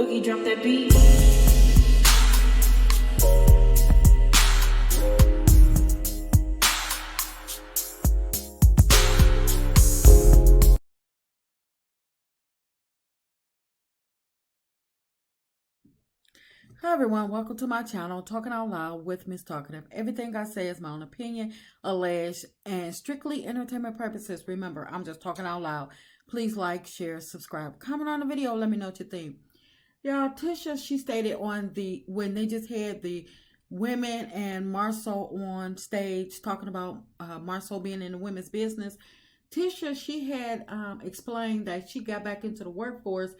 Boogie, drop that beat. Hi everyone, welcome to my channel, Talking Out Loud with Miss Talkative. Everything I say is my own opinion, alleged, and strictly entertainment purposes. Remember, I'm just talking out loud. Please like, share, subscribe, comment on the video, let me know what you think. Y'all, Tisha, she stated when they just had the women and Marcel on stage talking about Marcel being in the women's business. Tisha, she had explained that she got back into the workforce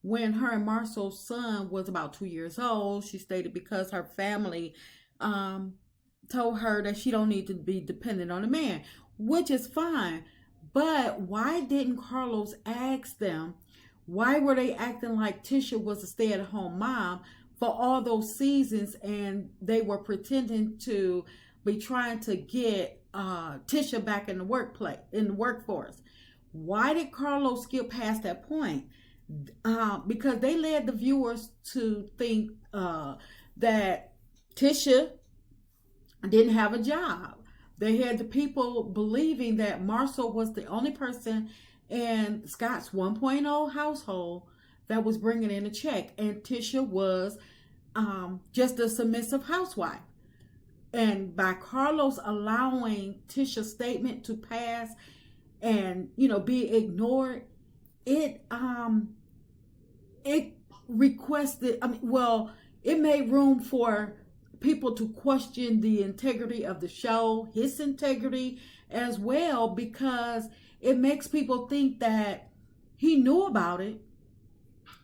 when her and Marcel's son was about 2 years old. She stated because her family told her that she don't need to be dependent on a man, which is fine. But why didn't Carlos ask them? Why were they acting like Tisha was a stay-at-home mom for all those seasons, and they were pretending to be trying to get Tisha back in the workforce? Why did Carlos skip past that point? Because they led the viewers to think that Tisha didn't have a job. They had the people believing that Marcel was the only person in Scott's 1.0 household that was bringing in a check, and Tisha was just a submissive housewife. And by Carlos allowing Tisha's statement to pass and be ignored, it requested, it made room for people to question the integrity of the show, his integrity as well, because it makes people think that he knew about it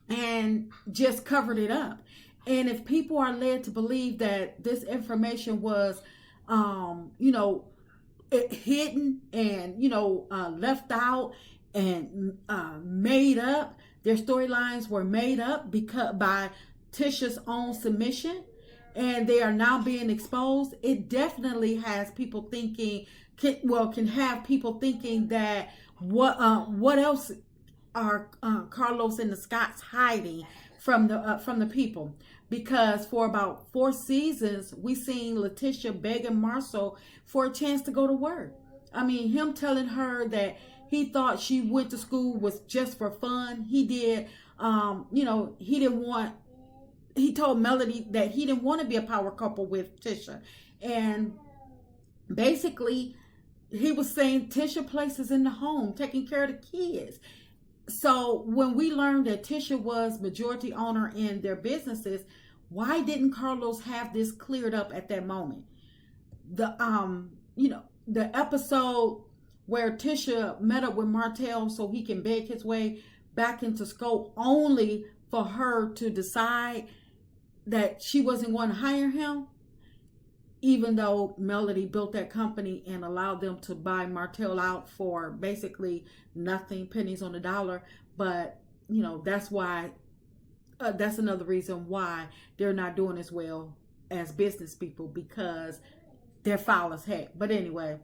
and just covered it up. And if people are led to believe that this information was, hidden and, left out and made up, their storylines were made up by Tisha's own submission, and they are now being exposed, it definitely has people thinking, can have people thinking that what else are Carlos and the Scotts hiding from the people? Because for about 4 seasons, we seen Latisha begging Marcel for a chance to go to work. I mean, him telling her that he thought she went to school was just for fun. He did, he told Melody that he didn't want to be a power couple with Tisha. And basically, he was saying Tisha places in the home, taking care of the kids. So when we learned that Tisha was majority owner in their businesses, why didn't Carlos have this cleared up at that moment? The episode where Tisha met up with Martell so he can beg his way back into scope, only for her to decide that she wasn't going to hire him, even though Melody built that company and allowed them to buy Martell out for basically nothing, pennies on the dollar. But that's why that's another reason why they're not doing as well as business people, because they're foul as heck. But anyway,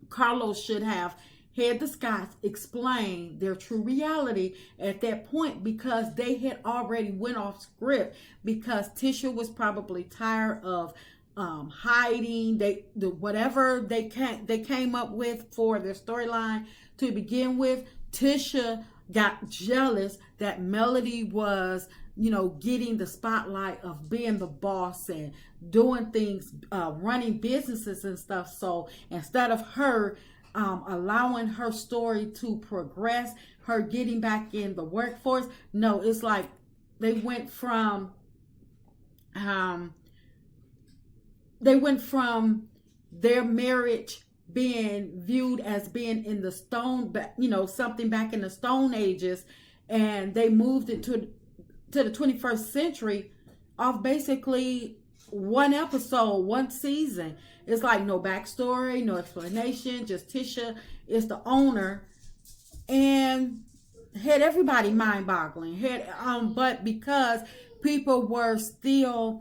Carlos should have had the Scotts explain their true reality at that point, because they had already went off script, because Tisha was probably tired of hiding whatever they came up with for their storyline to begin with. Tisha got jealous that Melody was getting the spotlight of being the boss and doing things, running businesses and stuff. So instead of her allowing her story to progress, her getting back in the workforce, no, it's like they went from their marriage being viewed as being in the something back in the Stone Ages, and they moved it to the 21st century off basically one episode, one season. It's like no backstory, no explanation, just Tisha is the owner, and had everybody mind boggling. But because people were still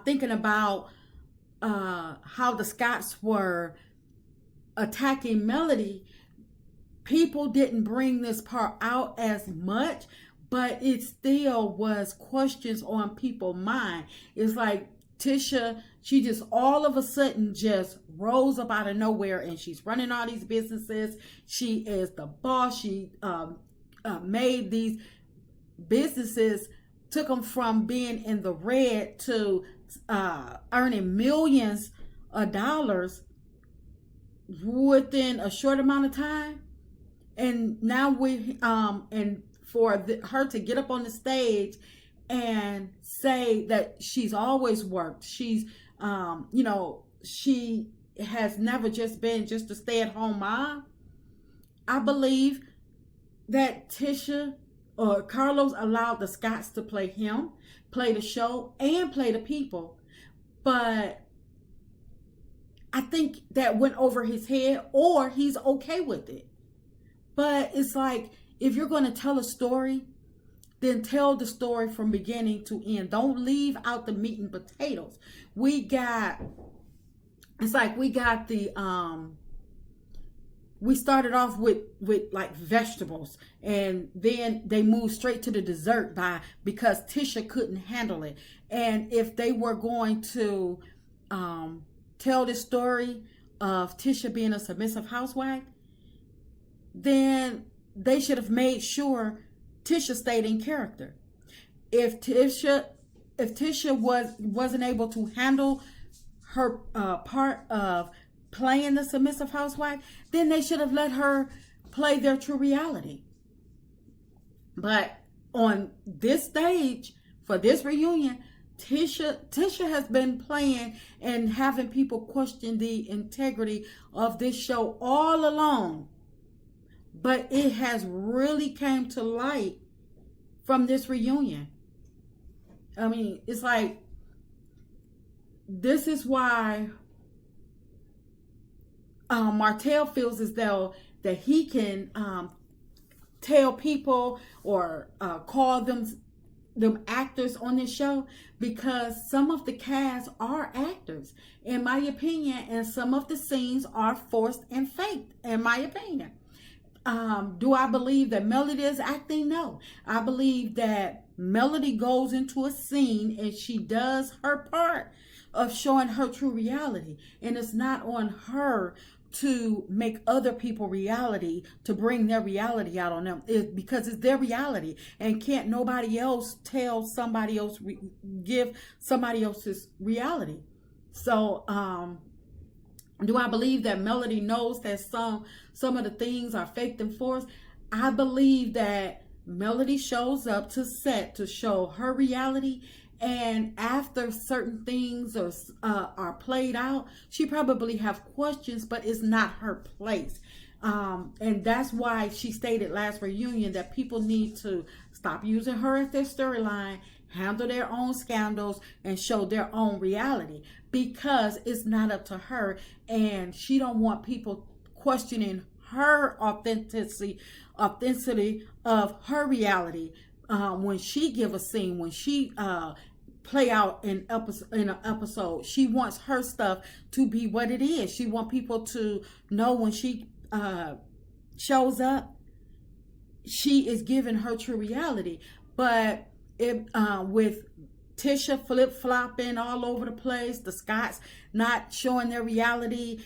thinking about how the Scotts were attacking Melody, people didn't bring this part out as much, but it still was questions on people's mind. It's like Tisha, she just all of a sudden just rose up out of nowhere, and she's running all these businesses. She is the boss. She made these businesses, took them from being in the red to earning millions of dollars within a short amount of time. And now her to get up on the stage and say that she's always worked. She's she has never just been just a stay-at-home mom. I believe that Tisha or Carlos allowed the Scotts to play him, play the show, and play the people. But I think that went over his head, or he's okay with it. But it's like, if you're going to tell a story, then tell the story from beginning to end. Don't leave out the meat and potatoes. We started off with like vegetables, and then they moved straight to the dessert because Tisha couldn't handle it. And if they were going to tell the story of Tisha being a submissive housewife, then they should have made sure Tisha stayed in character. If Tisha wasn't able to handle her part of playing the submissive housewife, then they should have let her play their true reality. But on this stage, for this reunion, Tisha has been playing and having people question the integrity of this show all along. But it has really came to light from this reunion. I mean, it's like, this is why Martell feels as though that he can tell people or call them actors on this show, because some of the cast are actors, in my opinion, and some of the scenes are forced and faked, in my opinion. Do I believe that Melody is acting? No. I believe that Melody goes into a scene and she does her part of showing her true reality. And it's not on her to make other people reality, to bring their reality out on them, because it's their reality, and can't nobody else tell somebody else, give somebody else's reality. So, do I believe that Melody knows that some of the things are faked and forced? I believe that Melody shows up to set to show her reality, and after certain things are played out, she probably have questions, but it's not her place. And that's why she stated last reunion that people need to stop using her as their storyline, handle their own scandals, and show their own reality, because it's not up to her, and she don't want people questioning her authenticity of her reality when she give a scene, when she play out in an episode. She wants her stuff to be what it is. She wants people to know when she shows up, she is giving her true reality. But with Tisha flip-flopping all over the place, the Scotts not showing their reality,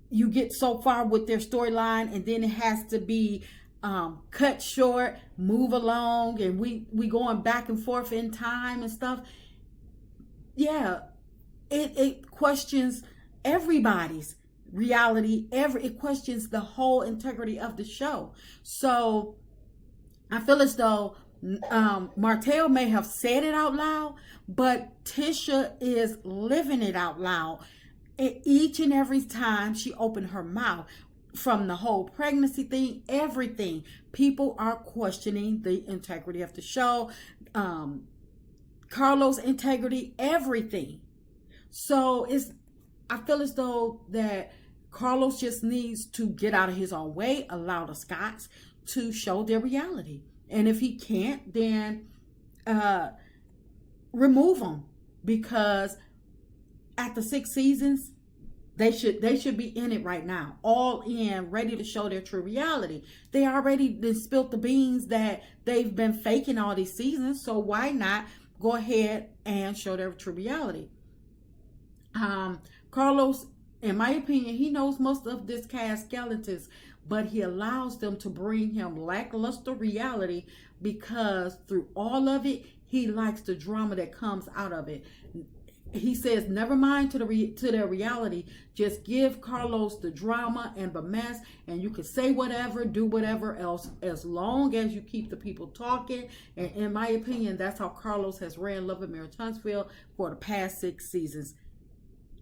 you get so far with their storyline, and then it has to be cut short, move along, and we going back and forth in time and stuff. Yeah, it questions everybody's reality. It questions the whole integrity of the show. So I feel as though Martell may have said it out loud, but Tisha is living it out loud. Each and every time she opened her mouth, from the whole pregnancy thing, everything, people are questioning the integrity of the show, Carlos' integrity, everything. So I feel as though that Carlos just needs to get out of his own way, allow the Scotts to show their reality. And if he can't, then remove him, because after 6 seasons, They should be in it right now, all in, ready to show their true reality. They already spilt the beans that they've been faking all these seasons, so why not go ahead and show their true reality? Carlos, in my opinion, he knows most of this cast skeletons, but he allows them to bring him lackluster reality because through all of it, he likes the drama that comes out of it. He says, never mind to their reality. Just give Carlos the drama and the mess, and you can say whatever, do whatever else, as long as you keep the people talking. And in my opinion, that's how Carlos has ran Love and Marriage Huntsville for the past 6 seasons,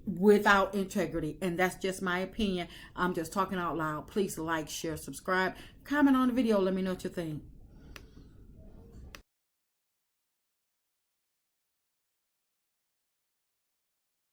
without integrity. And that's just my opinion. I'm just talking out loud. Please like, share, subscribe, comment on the video. Let me know what you think.